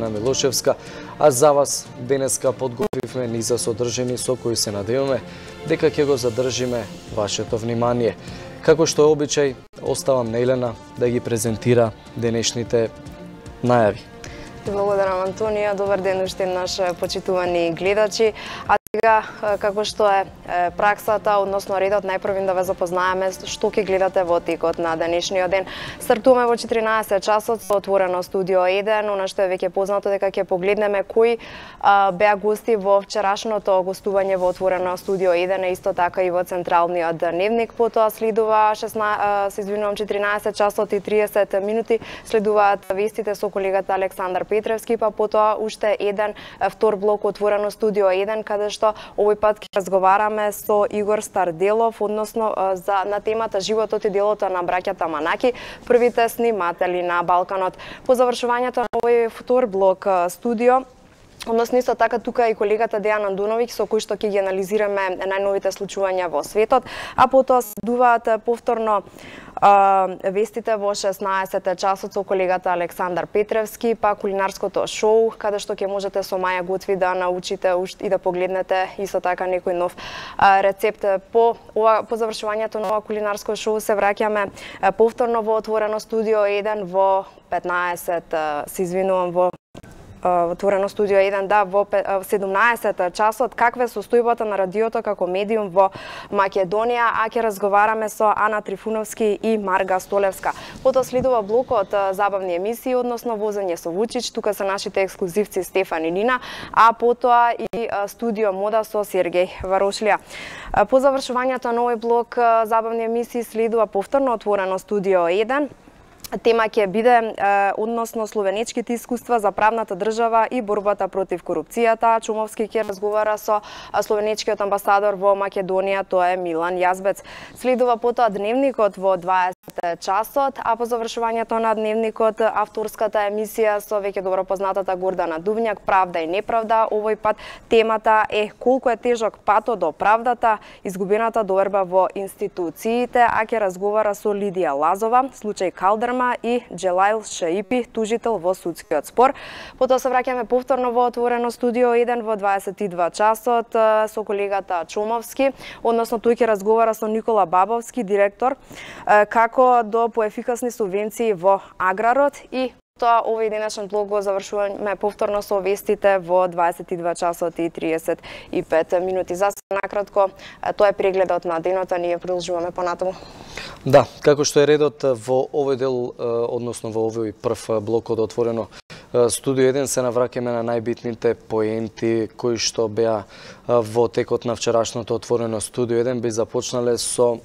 Vesна Милошевска, а за вас денеска подготвивме низа содржини со кои се надеваме дека ќе го задржиме вашето внимание. Како што е обичај, оставам на Елена да ги презентира денешните најави. Благодарам, Антонија. Добар ден уште наш почитувани гледачи. А сега, како што е праксата, односно редот, најпрво да ве запознаеме што ќе гледате во текот на денешниот ден. Стартуваме во 14 часот со отворено студио 1, она што е веќе познато дека ќе погледнеме кои беа гости во вчерашното гостување во отворено студио 1, исто така и во централниот дневник. Потоа следува 14 часот и 30 минути, следуваат вестите со колегата Александар Петревски, па потоа уште еден втор блок отворено студио 1, каде што овој пат ќе разговараме со Игор Старделов, односно на темата животот и делото на браќата Манаки, првите сниматели на Балканот. По завршувањето на овој втор блок студио, односно исто така тука и колегата Дејан Андуновиќ со кој што ќе ги анализираме најновите случувања во светот, а потоа следуваат повторно вестите во 16 часот со колегата Александар Петревски, па кулинарското шоу, каде што ќе можете со Маја Готви да научите и да погледнете исто така некој нов рецепт. По завршувањето на ова кулинарско шоу се враќаме повторно во отворено студио 1 во 15, се извинувам, во отворено студио 1, да, во 17 часот, каква е состојбата на радиото како медиум во Македонија, а ќе разговараме со Ана Трифуновски и Марга Столевска. Потоа следува блокот забавни емисии, односно возење со Вучич, тука се нашите ексклузивци Стефан и Нина, а потоа и студио мода со Сергеј Варошлија. По завршувањето на овој блок забавни емисии следува повторно отворено студио 1. Тема ќе биде односно словенечките искуства за правната држава и борбата против корупцијата. Чумовски ќе разговара со словенечкиот амбасадор во Македонија, тоа е Милан Јазбец. Следува потоа дневникот во 20 часот, а по завршувањето на дневникот авторската емисија со веќе добро познатата Гордана Дувњак, Правда и неправда. Овој пат темата е колку е тежок патот до правдата, изгубената доверба во институциите, а ќе разговара со Лидија Лазова, случај Калдерма и Джелайл Шаипи, тужител во судскиот спор. Потоа се враќаме повторно во отворено студио 1 во 22 часот со колегата Чумовски, односно тој ќе разговара со Никола Бабовски, директор, како до поефикасни субвенции во аграрот. И тоа овој денешен блок го завршуваме повторно со вестите во 22 часот и 35 минути. За сега накратко, тоа е прегледот на денот, а ние продолжуваме понатаму. Да, како што е редот во овој дел, односно во овој прв блок од отворено студио 1, се навраќаме на најбитните поенти кои што беа во текот на вчерашното отворено студио 1. Би започнале со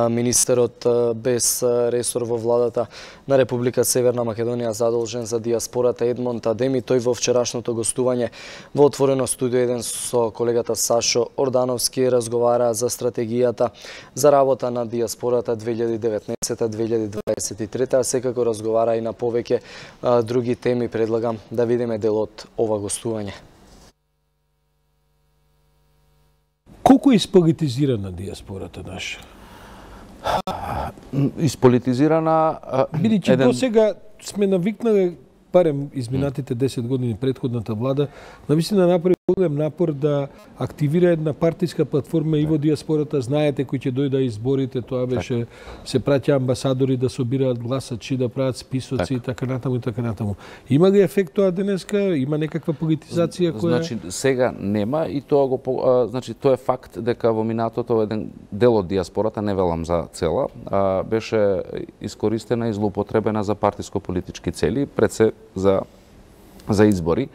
министерот без ресор во владата на Република Северна Македонија задолжен за диаспората Едмонд Адеми. Тој во вчерашното гостување во отворено студио 1 со колегата Сашо Ордановски разговара за стратегијата за работа на диаспората 2019-2023, а секако разговара и на повеќе други теми. Предлагам да видиме делот ова гостување. Колку е исполитизирана диаспората наша? Исполитизирана... Бидејќи до сега сме навикнале, барем изминатите 10 години предходната влада, навистина направи голем напор да активира една партиска платформа и во диаспората. Знаете кои ќе дојда изборите, тоа беше, се праќа амбасадори да собираат гласачи, да прават списоци и така натаму и така натаму. Има ли ефект тоа денеска? Има некаква политизација која... Значи, сега нема и тоа го значи тоа е факт дека во минатото еден дел од диаспората, не велам за цела, беше искористена и злоупотребена за партиско-политички цели, пред се за избори.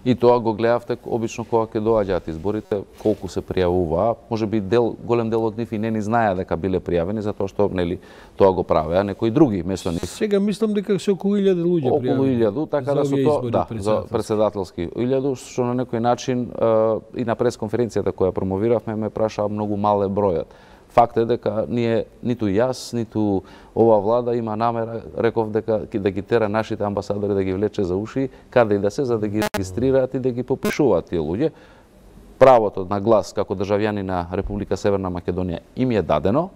И тоа го гледавте обично кога ќе доаѓаат изборите, колку се пријавуваа. Можеби голем дел од нив и не ни знаеа дека биле пријавени, затоа што нели тоа го правеа некои други место нив. Сега мислам дека се околу 1000 луѓе пријавени. Околу 1000, така да со тоа, да, за председателски 1000, што на некој начин и на пресконференцијата која промовиравме ме прашаа многу мале бројот. Факт е дека ние, ниту јас, ниту ова влада има намера, реков дека да ги тера нашите амбасадори да ги влече за уши, каде и да се, за да ги регистрираат и да ги попишуваат тие луѓе. Правото на глас како државјани на Република Северна Македонија им е дадено.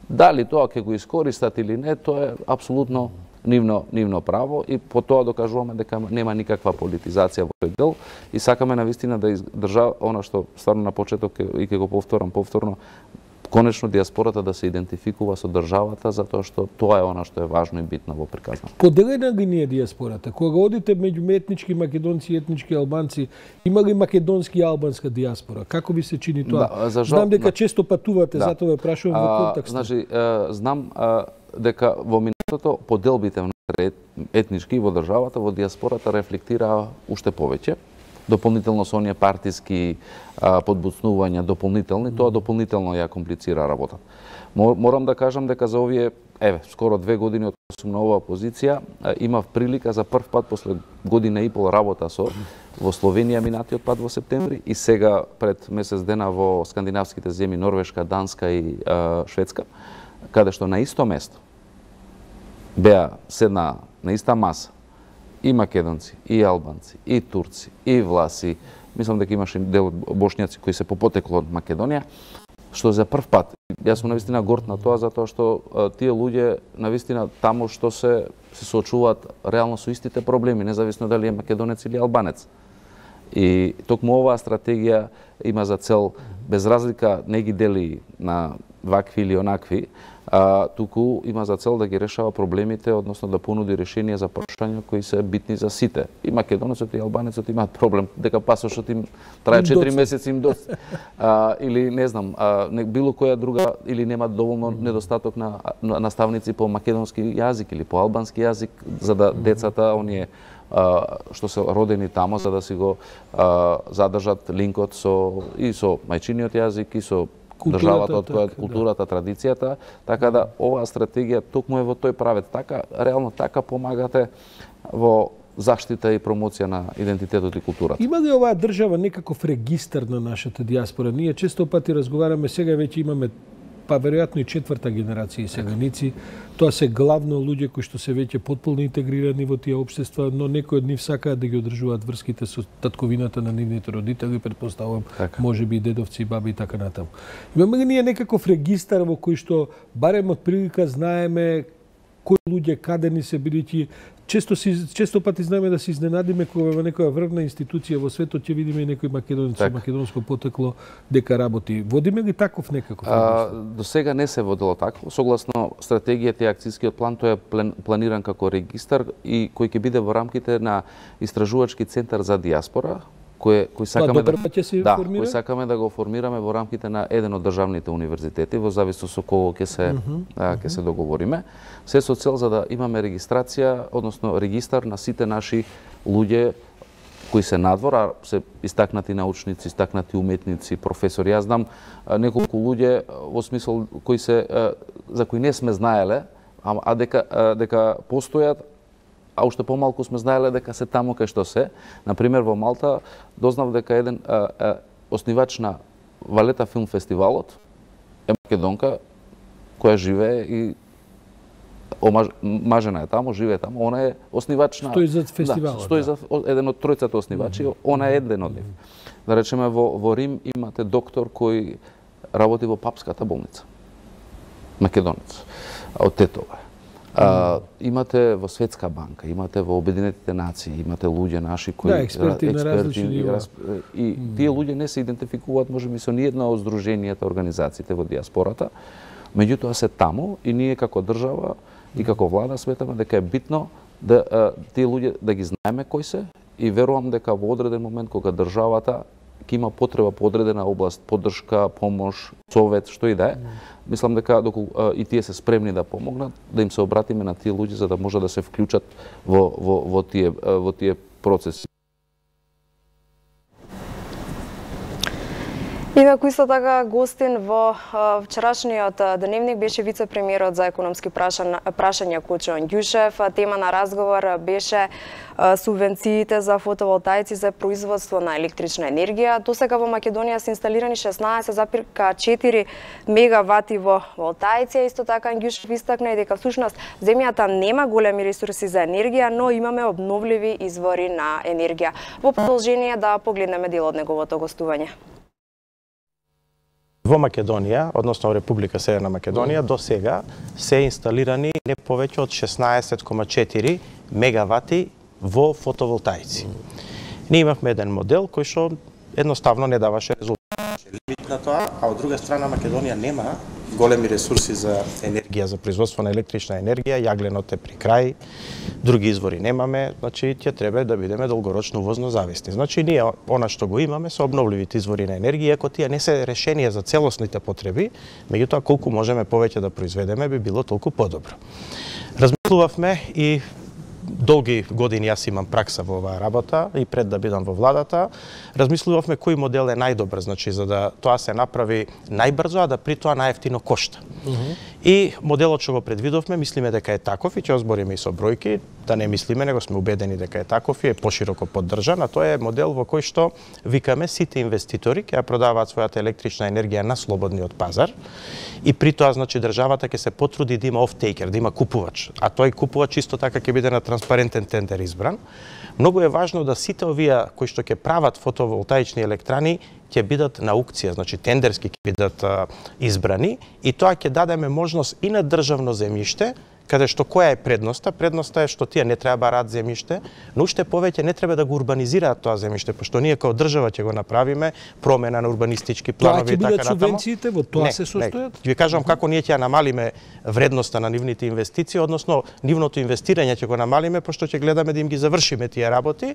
Дали тоа ќе го искористат или не, тоа е апсолутно нивно право и по тоа докажуваме дека нема никаква политизација во тој дел и сакаме навистина да издржа она што стварно на почеток и ќе го повторам повторно, конечно диаспората да се идентификува со државата затоа што тоа е она што е важно и битно во приказната. Поделена ли ни е диаспората? Кога одите меѓу етнички македонци и етнички албанци, има ли македонски и албанска диаспора? Како ви се чини тоа? Да, знам дека често патувате, затоа ве прашувам во контекст. Значи, знам дека во минатото поделбите етнички во државата, во диаспората рефлектираа уште повеќе. Дополнително со оние партиски подбуцнувања дополнителни, тоа дополнително ја комплицира работата. Морам да кажам дека за овие, скоро 2 години од кога сум на оваа позиција, имав прилика за прв пат после година и пол работа во Словенија минатиот пат во септември и сега пред месец дена во скандинавските земји Норвешка, Данска и Шведска, каде што на исто место беа седна на иста маса и македонци, и албанци, и турци, и власи, мислам дека имаше дел бошњаци кои се по потекло од Македонија, што за прв пат, јас сум навистина горд на тоа, затоа што тие луѓе навистина таму што се соочуваат реално со истите проблеми, независно дали е македонец или албанец. И токму оваа стратегија има за цел, без разлика не ги дели на вакви или онакви, туку има за цел да ги решава проблемите, односно да понуди решенија за прашања кои се битни за сите. И македонецот и албанецот имаат проблем дека пасошот им трае 4 месеци им или не знам, било која друга или немаат доволно недостаток на наставници по македонски јазик или по албански јазик за да децата оние што се родени тамо за да си го задржат линкот со мајчиниот јазик и со државата од која културата, традицијата, така да оваа стратегија токму е во тој правец. Така реално така помагате во заштита и промоција на идентитетот и културата. Има ли оваа држава некаков регистар на нашата диаспора? Ние често пати разговараме, сега веќе имаме веројатно и 4-та генерација иселеници. Тоа се главно луѓе кои што се веќе потполно интегрирани во тие општества, но некои од нив сакаат да ги одржуваат врските со татковината на нивните родители, претпоставувам, можеби и дедовци и баби и така натаму. Имаме ли ние некаков регистар во кој што барем од прилика знаеме кои луѓе каде ни се бидејќи често пати знаеме да се изненадиме кога во некоја врвна институција во светот ќе видиме и некој македонец со македонско потекло дека работи. Водиме ли таков некаков? До сега не се водило тако. Согласно стратегијата и акцијскиот план, тој е планиран како регистар и кој ќе биде во рамките на истражувачки центар за диаспора, кој сакаме да го формираме во рамките на еден од државните универзитети, во зависност со кого ќе се договориме. Се со цел за да имаме регистрација, односно регистар на сите наши луѓе кои се надвор, а се истакнати научници, истакнати уметници, професори. Јас знам неколку луѓе во смисол за кои не сме знаеле, а дека постојат, а уште помалку сме знаеле дека се таму кај што се. Например, во Малта дознав дека еден основач на Валета филм фестивалот е македонка која живее и омажена е таму, живее таму. Она е основач на... Стои за фестивалот. Стои за еден од тројцата основачи, она е еден од нив. Да речеме, во Рим имате доктор кој работи во папската болница. Македонец. Од Тетова. Имате во Светска банка, имате во Обединетите нации, имате луѓе наши кои експерти на различни нива. И тие луѓе не се идентификуваат можеби со ниедно од здруженијата, организациите во диаспората, меѓутоа се таму и ние како држава и како влада сметаме дека е битно да тие луѓе да ги знаеме кои се и верувам дека во одреден момент кога државата ќе има потреба по одредена област, поддршка, помош, совет, што и да е, мислам дека и тие се спремни да помогнат, да им се обратиме на тие луѓе за да може да се вклучат во тие процеси. И веќе исто така гостин во вчерашниот дневник беше вице-премиерот за економски прашања Кочо Ангјушев. Тема на разговор беше субвенциите за фотоволтаици за производство на електрична енергија. Досега во Македонија се инсталирани 16,4 мегавати во волтаици. Исто така Ангјушев истакна и дека всушност земјата нема големи ресурси за енергија, но имаме обновливи извори на енергија. Во продолжение да погледнеме дел од неговото гостување. Во Македонија, односно во Република Северна Македонија, до сега се инсталирани не повеќе од 16,4 мегавати во фотоволтаици. Ние имавме еден модел кој што едноставно не даваше резултат. Лимит на тоа, а од друга страна Македонија нема големи ресурси за енергија, за производство на електрична енергија, јагленот е при крај, други извори немаме, значи ќе треба да бидеме долгорочно увозно зависни. Значи ние она што го имаме се обновливите извори на енергија, иако тие не се решение за целосните потреби, меѓутоа колку можеме повеќе да произведеме би било толку подобро. Размислувавме и долги години јас имам пракса во оваа работа и пред да бидам во владата, размислувавме кој модел е најдобар, значи за да тоа се направи најбрзо, а да при тоа најевтино кошта. И моделот што го предвидовме, мислиме дека е таков и ќе озбориме и со бројки, да не мислиме, него сме убедени дека е таков и е пошироко поддржан, а тоа е модел во кој што викаме сите инвеститори ќе ја продаваат својата електрична енергија на слободниот пазар и при тоа значи државата ќе се потруди да има офтейкер, да има купувач, а тој купувач исто така ќе биде на транспарентен тендер избран. Многу е важно да сите овие кои што ќе прават фотоволтаични електрани ќе бидат на аукција, значи тендерски ќе бидат избрани и тоа ќе дадеме можност и на државно земјиште, каде што која е предноста? Предноста е што тие не треба бараат земјиште, но уште повеќе не треба да го урбанизираат тоа земјиште, пошто ние како држава ќе го направиме промена на урбанистички планови и така натаму. Тоа ќе бидат субвенциите, во тоа се состојат? Ќе ви кажам како ние ќе ја намалиме вредноста на нивните инвестиции, односно нивното инвестирање ќе го намалиме, пошто ќе гледаме да им ги завршиме тие работи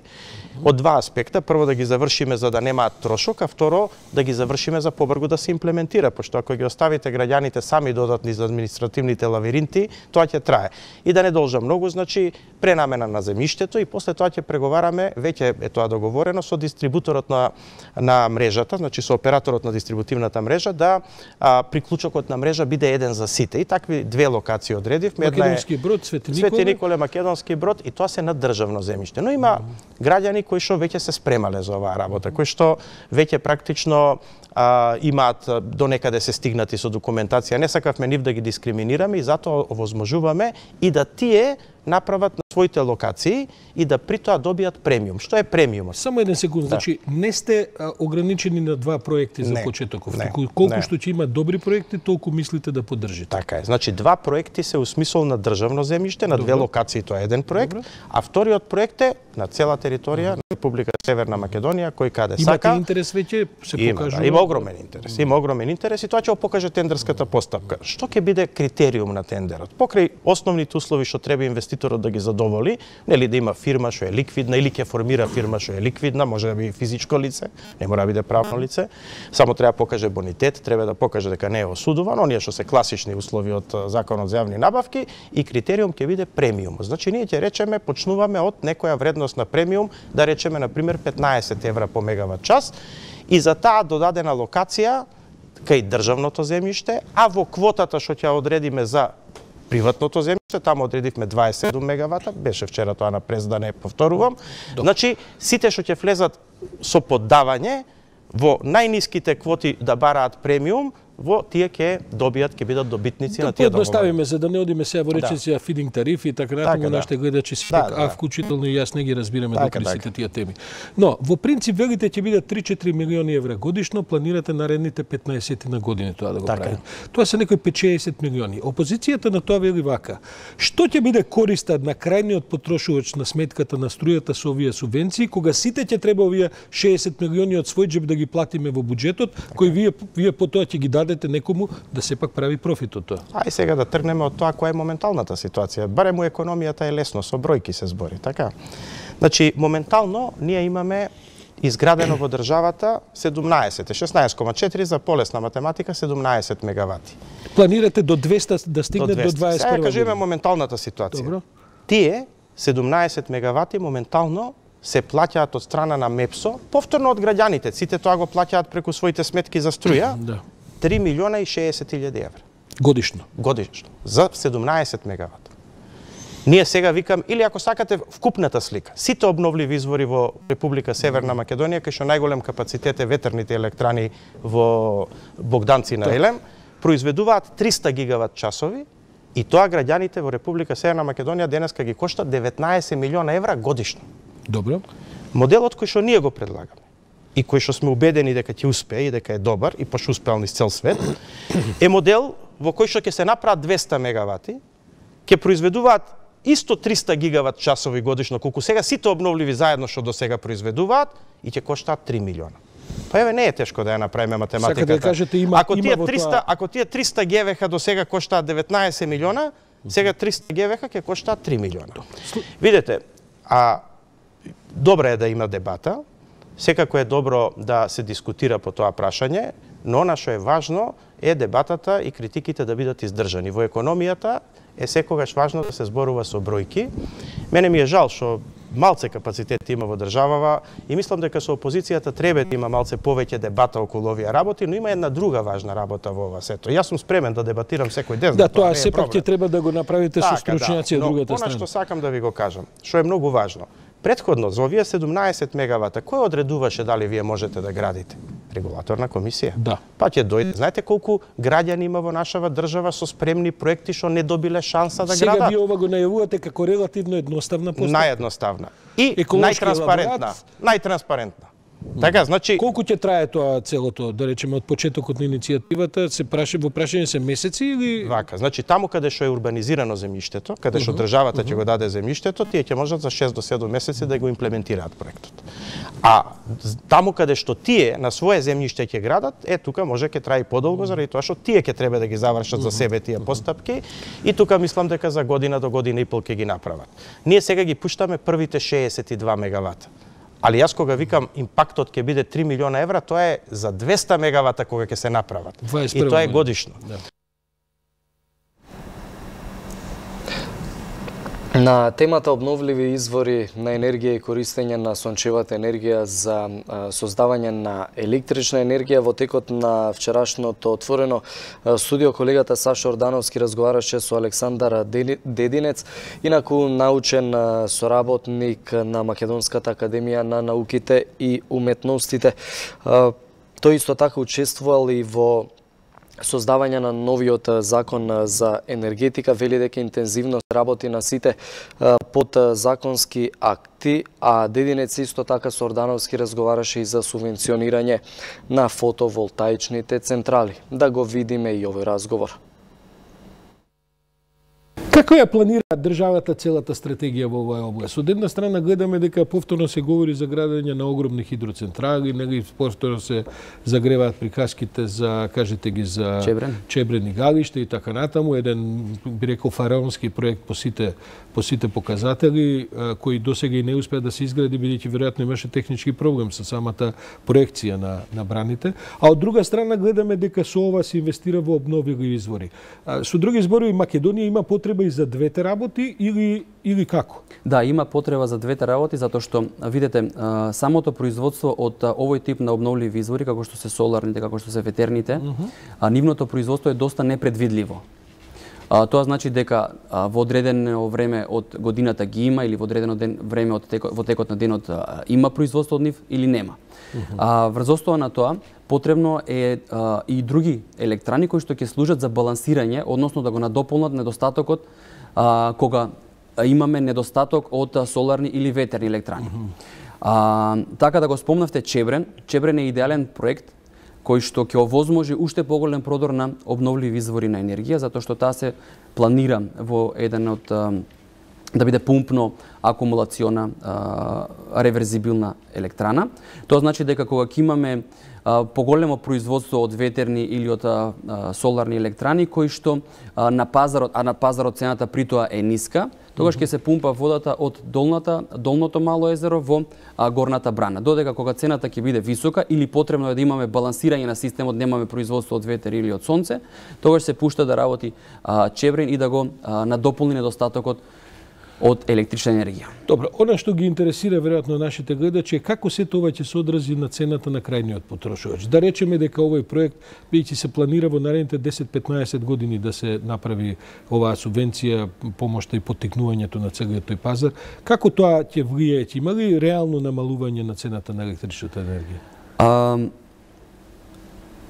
од два аспекта. Прво да ги завршиме за да немаат трошок, а второ да ги завршиме за побрзо да се имплементира, пошто ако ги оставите граѓаните сами додатни за административните лавиринти, тоа ќе трае. И да не должа многу, значи пренамена на земјиштето и после тоа ќе преговараме, веќе е тоа договорено со дистрибуторот на мрежата, значи со операторот на дистрибутивната мрежа да приклучокот на мрежа биде еден за сите. И такви две локации одредивме. Македонски Брод, Свети Николе, Македонски Брод и тоа се на државно земјиште. Но има граѓани кои што веќе се спремале за оваа работа, кои што веќе практично имаат до некаде се стигнати со документација. Не сакавме нив да ги дискриминираме и затоа овозможуваме и да тие направат на своите локации и да при тоа добијат премиум. Што е премиумот? Само еден секунд, значи не сте ограничени на два проекти за почетоков. Колку што ќе има добри проекти, толку мислите да поддржите. Така е. Значи два проекти се у смисол на државно земјиште, на две локации тоа е еден проект, а вториот проект е на цела територија на Република Северна Македонија, кој каде сака. Имате интерес веќе се покажува. Има огромен интерес. Има огромен интерес и тоа ќе покаже тендерската постапка. Што ќе биде критериум на тендерот? Покрај основните услови што треба инвеститорот да ги задоволи, нели да има фирма што е ликвидна или ќе формира фирма што е ликвидна, може да биде физичко лице, не мора да биде правно лице, само треба да покаже бонитет, треба да покаже дека не е осудуван, оние што се класични услови од Законот за јавни набавки и критериум ќе биде премиум. Значи ние ќе речеме почнуваме од некоја вредност на премиум, да речеме на пример 15 евра по мегават час и за таа додадена локација кај државното земјиште, а во квотата што ќе одредиме за приватното земјиште, таму одредивме 27 мегавата, беше вчера тоа на прес, да не повторувам. Значи, сите што ќе влезат со поддавање во најниските квоти да бараат премиум, во тие ќе добијат, ќе бидат добитници на тие договори. Да поедноставиме, за да не одиме сега во речиси фидинг тарифи и така натаму, нашите гледачи свек, а вклучително и јас не ги разбираме доколку сите тие теми. Но во принцип велите ќе бидат 3-4 милиони евра годишно, планирате наредните 15 на години тоа да го правите. Тоа се некои 5-60 милиони. Опозицијата на тоа вели вака: што ќе биде користа на крајниот потрошувач на сметката на струјата со овие субвенции, кога сите ќе треба овие 60 милиони од свој џеб да ги платиме во буџетот, кој вие потоа ќе ги дадете некому да сепак прави профит од тоа. Ај сега да тргнеме од тоа која е моменталната ситуација. Барем у економијата е лесно, со бројки се збори, така? Значи, моментално ние имаме изградено во државата 16,4 за полесна математика 17 мегавати. Планирате до 200 да стигне до 21 Сега кажеме моменталната ситуација. Добро. Тие 17 мегавати моментално се плаќаат од страна на МЕПСО, повторно од граѓаните. Сите тоа го плаќаат преку своите сметки за струја. 3 милиона и 60 илјади евра. Годишно. Годишно. За 17 мегавата. Ние сега викам, или ако сакате вкупната слика, сите обновливи извори во Република Северна Македонија, кај што најголем капацитет е ветерните електрани во Богданци на Елем, произведуваат 300 гигават часови и тоа граѓаните во Република Северна Македонија денеска ги кошта 19 милиона евра годишно. Добро. Моделот кој што ние го предлагаме и кој што сме убедени дека ќе успее и дека е добар и пошто успеал низ цел свет, е модел во кој што ќе се направат 200 мегавати, ќе произведуваат исто 300 гигават часови годишно, колку сега сите обновливи заедно што до сега произведуваат и ќе коштаат 3 милиона. Па еве не е тешко да ја направиме математиката. Сака да кажете Ако тие 300 ГВХ до сега коштаат 19 милиона, сега 300 ГВХ ќе коштаат 3 милиона. Видете, добро е да има дебата, секако е добро да се дискутира по тоа прашање, но она што е важно е дебатата и критиките да бидат издржани. Во економијата е секогаш важно да се зборува со бројки. Мене ми е жал што малце капацитет има во државава и мислам дека со опозицијата треба да има малце повеќе дебата околу овие работи, но има една друга важна работа во ова сето. Јас сум спремен да дебатирам секој ден. Да, тоа сепак ќе треба да го направите со стручњаци од другата страна. Но она што сакам да ви го кажам, што е многу важно. Предходно, за овие 17 мегавата, кој одредуваше дали вие можете да градите? Регулаторна комисија. Да. Па ќе дојде. Знаете колку граѓани има во нашава држава со спремни проекти што не добиле шанса да градат? Сега вие ова го најавувате како релативно едноставна постапка. Наједноставна. И најтранспарентна. Така, значи колку ќе трае тоа целото, да речеме од почетокот на иницијативата, се во прашање се месеци или вака, значи таму каде што е урбанизирано земјиштето, каде што државата ќе го даде земјиштето, тие ќе можат за 6 до 7 месеци да го имплементираат проектот. А таму каде што тие на свое земјиште ќе градат, тука може ќе трае подолго заради тоа што тие ќе треба да ги завршат за себе тие постапки и тука мислам дека за година до година и пол ќе ги направат. Ние сега ги пуштаме првите 62 мегавата. Али јас кога викам импактот ќе биде 3 милиона евра, тоа е за 200 мегавата кога ќе се направат. И тоа е годишно. Да. На темата обновливи извори на енергија и користење на сончевата енергија за создавање на електрична енергија, во текот на вчерашното отворено студио колегата Сашо Ордановски разговараше со Александар Дединец, инаку научен соработник на Македонската академија на науките и уметностите. Тој исто така учествувал и во создавање на новиот закон за енергетика, вели дека интензивно работи на сите подзаконски акти, а Дединец исто така со Ордановски разговараше и за субвенционирање на фотоволтаичните централи. Да го видиме и овој разговор. Како ја планира државата целата стратегија во оваа област? Од една страна гледаме дека повторно се говори за градење на огромни хидроцентрали, повторно се загреваат приказките за, кажете ги, за Чебрен и Галиште и така натаму, еден, би рекол, фараонски проект по сите показатели, кој досега и не успеа да се изгради, бидејќи веројатно имаше технички проблем со самата проекција на браните. А од друга страна гледаме дека со ова се инвестира во обновливи извори. Со други зборови, Македонија има потреба и за двете работи или како? Да, има потреба за двете работи, затоа што, видите, самото производство од овој тип на обновливи извори, како што се соларните, како што се ветерните, нивното производство е доста непредвидливо. Тоа значи дека во одредено време од годината ги има или во одредено време во текот на денот има производство од нив или нема. Врз основа на тоа, потребно е и други електрани кои што ќе служат за балансирање, односно да го надополнат недостатокот кога имаме недостаток од соларни или ветерни електрани. Така да го спомнавте Чебрен. Чебрен е идеален проект кој што ќе овозможи уште поголем продор на обновливи извори на енергија, затоа што таа се планира во еден од да биде пумпно акумулациона реверзибилна електрана. Тоа значи дека кога ќе имаме поголемо производство од ветерни или од соларни електрани кои што на пазарот цената при тоа е ниска, тогаш ќе се пумпа водата од долното мало езеро во горната брана. Додека кога цената ќе биде висока или потребно е да имаме балансирање на системот, немаме производство од ветер или од сонце, тогаш се пушта да работи Чебрен и да го надополни недостатокот од електрична енергија. Добро, она што ги интересира веројатно нашите гледачи е како се тоа ќе се одрази на цената на крајниот потрошувач. Да речеме дека овој проект бидејќи се планира во наредните 10-15 години да се направи оваа субвенција, помошта и поттикнувањето на целиот тој пазар, како тоа ќе влијае, ќе има ли реално намалување на цената на електричната енергија?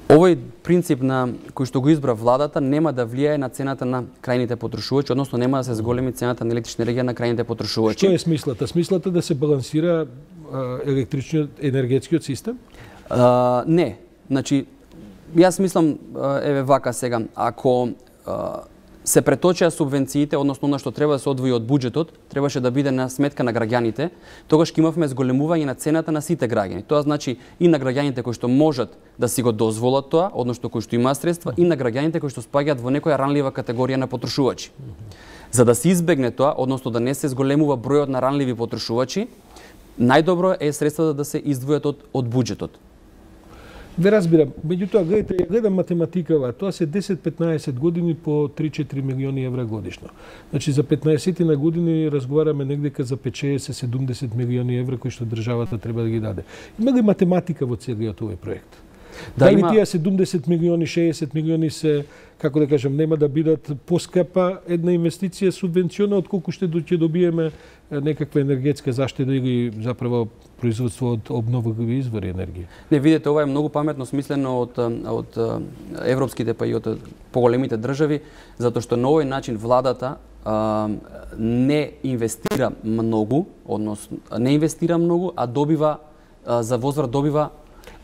Овој принцип на кој што го избра владата нема да влијае на цената на крајните потрошувачи, односно нема да се зголеми цената на електрична енергија на крајните потрошувачи. Што е смислата? Смислата да се балансира електричниот енергетскиот систем? Не. Значи, јас мислам, еве вака сега, ако се преточеа субвенциите, односно она што треба да се одвои од буџетот, требаше да биде на сметка на граѓаните, тогаш ќе имавме зголемување на цената на сите граѓани. Тоа значи и на граѓаните кои што можат да си го дозволат тоа, односно кои што имаат средства, и на граѓаните кои што спаѓаат во некоја ранлива категорија на потрошувачи. За да се избегне тоа, односно да не се зголемува бројот на ранливи потрошувачи, најдобро е средствата да се издвојат од буџетот. Не разбирам. Меѓутоа, гледате, ја гледам математикава, тоа се 10-15 години по 3-4 милиони евра годишно. Значи, за 15 на години разговараме негдека за 50-70 милиони евра кои што државата треба да ги даде. Има ли математика во целиот овој проект? Дали тие 70 милиони, 60 милиони се, како да кажам, нема да бидат поскапа една инвестиција субвенциона отколку ќе добиеме некаква енергетска заштита или заправо производство од обновливи извори енергија? Не, видите, ова е многу паметно смислено од европските па и од поголемите држави, затоа што на овој начин владата не инвестира многу, односно не инвестира многу, а добива за возврат добива.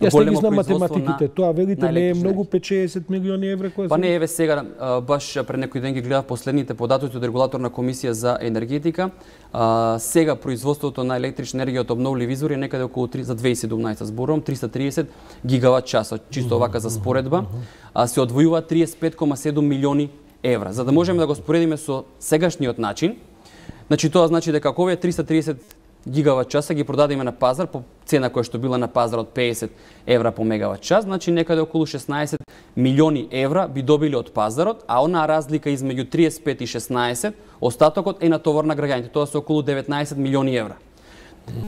Јас не ги знам математиките, тоа велите не е многу 5-60 милиони евра која? Па не, еве сега баш пред некој ден ги гледав последните податоци од регулаторна комисија за енергетика. Сега производството на електрична енергија од обновливи извори е некаде околу за 2017 зборувам 330 гигават часот, чисто вака за споредба, се одвојува 35,7 милиони евра. За да можеме да го споредиме со сегашниот начин, значи тоа значи дека ако овие 330 гигават часа ги продадеме на пазар по цена која што била на пазар од 50 евра по мегават час, значи некаде околу 16 милиони евра би добили од пазарот, а онаа разлика измеѓу 35 и 16, остатокот е на товар на граѓаните, тоа се околу 19 милиони евра.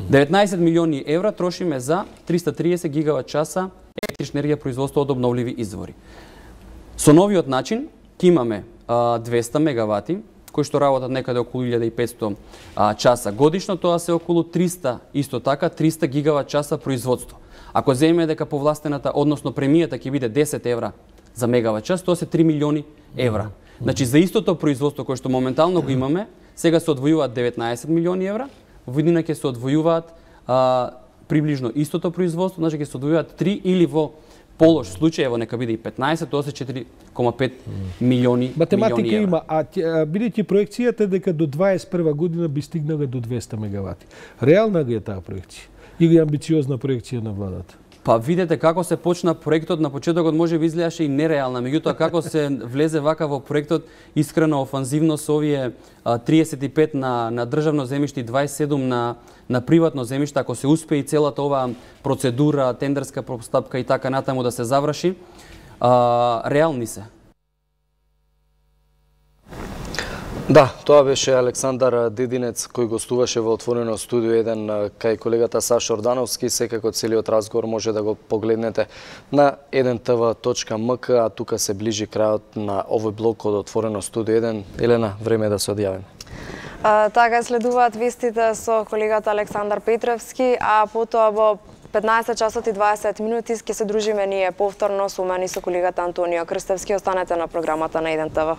19 милиони евра трошиме за 330 гигават часа електрична енергија производство од обновливи извори. Со новиот начин ќе имаме 200 мегавати кои што работат некаде околу 1500 часа годишно, тоа се околу 300, исто така 300 гигават часа производство. Ако земеме дека повластената, односно премијата ќе биде 10 евра за мегават час, тоа се 3 милиони евра. Значи за истото производство кое што моментално го имаме, сега се одвојуваат 19 милиони евра, во иднина ќе се одвојуваат приближно истото производство, значи ќе се одвојуваат 3 или во полош случај, ево нека биде и 15, тоа се 4,5 милиони евра. Математика има, а бидејќи проекцијата дека до 21 година би стигнале до 200 мегавати. Реална ли е таа проекција? Или амбициозна проекција на владата? Па видете како се почна проектот, на почетокот може би изгледаше и нереална, меѓутоа како се влезе вака во проектот, искрено офанзивно со овие 35 на државно земјиште и 27 на приватно земјиште, ако се успее и целата оваа процедура, тендерска постапка и така натаму да се заврши, реални се. Да, тоа беше Александар Дединец кој гостуваше во Отворено студио 1 кај колегата Саша Ордановски. Секако целиот разговор може да го погледнете на 1tv.mk, а тука се ближи крајот на овој блок од Отворено студио 1. Елена, време е да се одјавиме. Така следуваат вестите со колегата Александар Петревски, а потоа во 15 часот и 20 минути ќе се дружиме ние повторно со мене и со колегата Антонио Крстевски. Останете на програмата на 1tv.